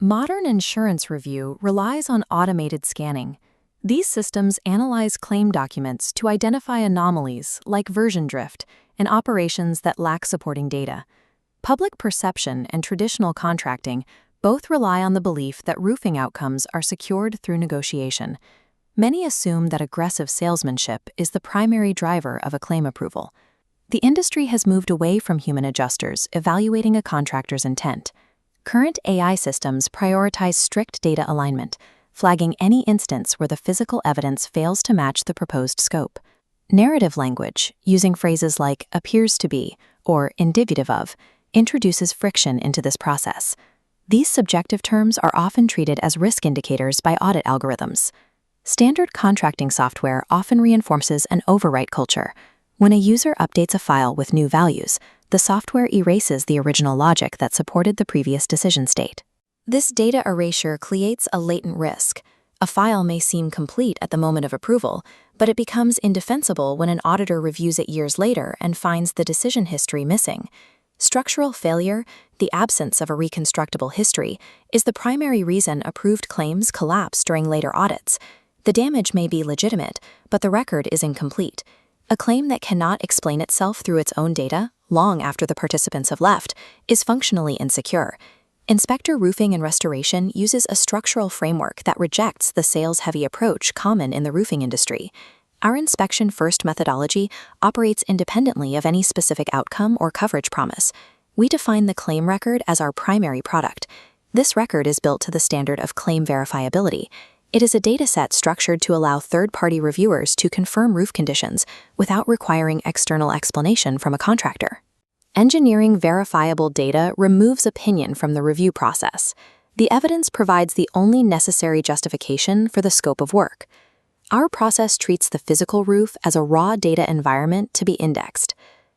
Modern insurance review relies on automated scanning. These systems analyze claim documents to identify anomalies like version drift and operations that lack supporting data. Public perception and traditional contracting both rely on the belief that roofing outcomes are secured through negotiation. Many assume that aggressive salesmanship is the primary driver of a claim approval. The industry has moved away from human adjusters evaluating a contractor's intent. Current AI systems prioritize strict data alignment, flagging any instance where the physical evidence fails to match the proposed scope. Narrative language, using phrases like appears to be or indicative of, introduces friction into this process. These subjective terms are often treated as risk indicators by audit algorithms. Standard contracting software often reinforces an overwrite culture. When a user updates a file with new values, the software erases the original logic that supported the previous decision state. This data erasure creates a latent risk. A file may seem complete at the moment of approval, but it becomes indefensible when an auditor reviews it years later and finds the decision history missing. Structural failure, the absence of a reconstructible history, is the primary reason approved claims collapse during later audits. The damage may be legitimate, but the record is incomplete. A claim that cannot explain itself through its own data, long after the participants have left, is functionally insecure. Inspector Roofing and Restoration uses a structural framework that rejects the sales-heavy approach common in the roofing industry. Our inspection-first methodology operates independently of any specific outcome or coverage promise. We define the claim record as our primary product. This record is built to the standard of claim verifiability. It is a dataset structured to allow third-party reviewers to confirm roof conditions without requiring external explanation from a contractor. Engineering verifiable data removes opinion from the review process. The evidence provides the only necessary justification for the scope of work. Our process treats the physical roof as a raw data environment to be indexed.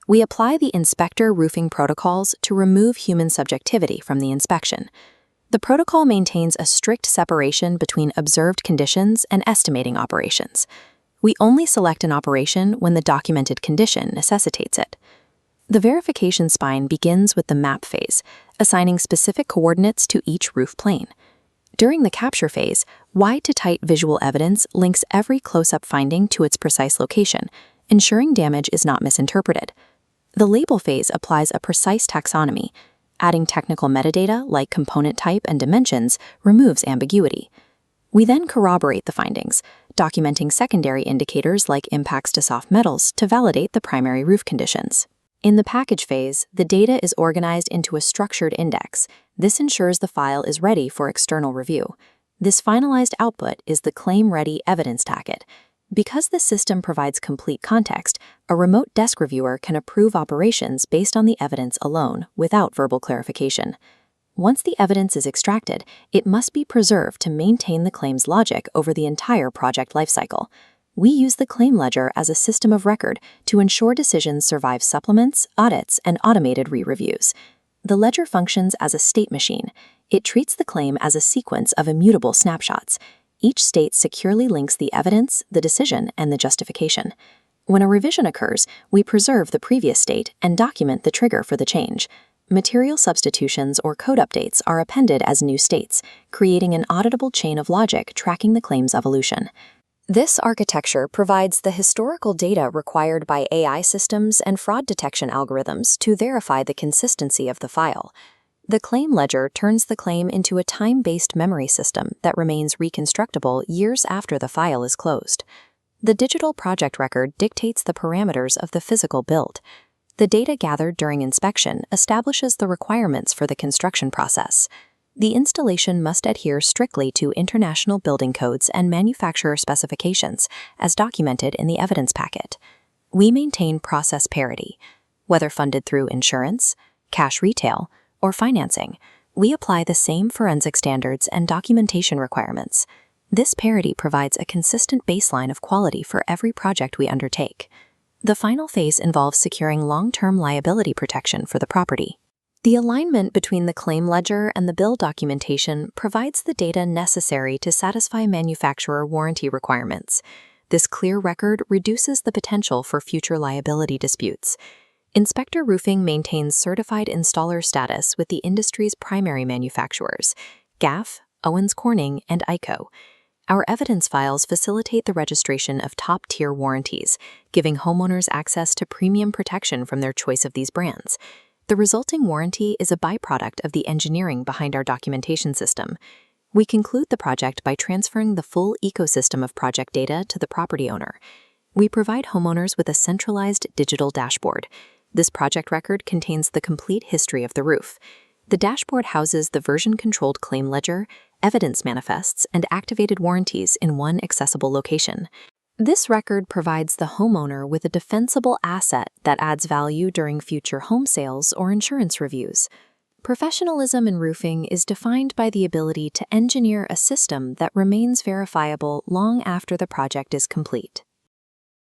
We apply the inspector roofing protocols to remove human subjectivity from the inspection. The protocol maintains a strict separation between observed conditions and estimating operations. We only select an operation when the documented condition necessitates it. The verification spine begins with the map phase, assigning specific coordinates to each roof plane. During the capture phase, wide to tight visual evidence links every close-up finding to its precise location, ensuring damage is not misinterpreted. The label phase applies a precise taxonomy. Adding technical metadata like component type and dimensions removes ambiguity. We then corroborate the findings, documenting secondary indicators like impacts to soft metals to validate the primary roof conditions. In the package phase, the data is organized into a structured index. This ensures the file is ready for external review. This finalized output is the claim-ready evidence packet. Because the system provides complete context, a remote desk reviewer can approve operations based on the evidence alone, without verbal clarification. Once the evidence is extracted, it must be preserved to maintain the claim's logic over the entire project lifecycle. We use the claim ledger as a system of record to ensure decisions survive supplements, audits, and automated re-reviews. The ledger functions as a state machine. It treats the claim as a sequence of immutable snapshots. Each state securely links the evidence, the decision, and the justification. When a revision occurs, we preserve the previous state and document the trigger for the change. Material substitutions or code updates are appended as new states, creating an auditable chain of logic tracking the claim's evolution. This architecture provides the historical data required by AI systems and fraud detection algorithms to verify the consistency of the file. The claim ledger turns the claim into a time-based memory system that remains reconstructible years after the file is closed. The digital project record dictates the parameters of the physical build. The data gathered during inspection establishes the requirements for the construction process. The installation must adhere strictly to international building codes and manufacturer specifications, as documented in the evidence packet. We maintain process parity. Whether funded through insurance, cash retail, or financing, we apply the same forensic standards and documentation requirements. This parity provides a consistent baseline of quality for every project we undertake. The final phase involves securing long-term liability protection for the property. The alignment between the claim ledger and the bill documentation provides the data necessary to satisfy manufacturer warranty requirements. This clear record reduces the potential for future liability disputes. Inspector Roofing maintains certified installer status with the industry's primary manufacturers. GAF, Owens Corning, and ICO. Our evidence files facilitate the registration of top-tier warranties, giving homeowners access to premium protection from their choice of these brands. The resulting warranty is a byproduct of the engineering behind our documentation system. We conclude the project by transferring the full ecosystem of project data to the property owner. We provide homeowners with a centralized digital dashboard. This project record contains the complete history of the roof. The dashboard houses the version-controlled claim ledger, evidence manifests, and activated warranties in one accessible location. This record provides the homeowner with a defensible asset that adds value during future home sales or insurance reviews. Professionalism in roofing is defined by the ability to engineer a system that remains verifiable long after the project is complete.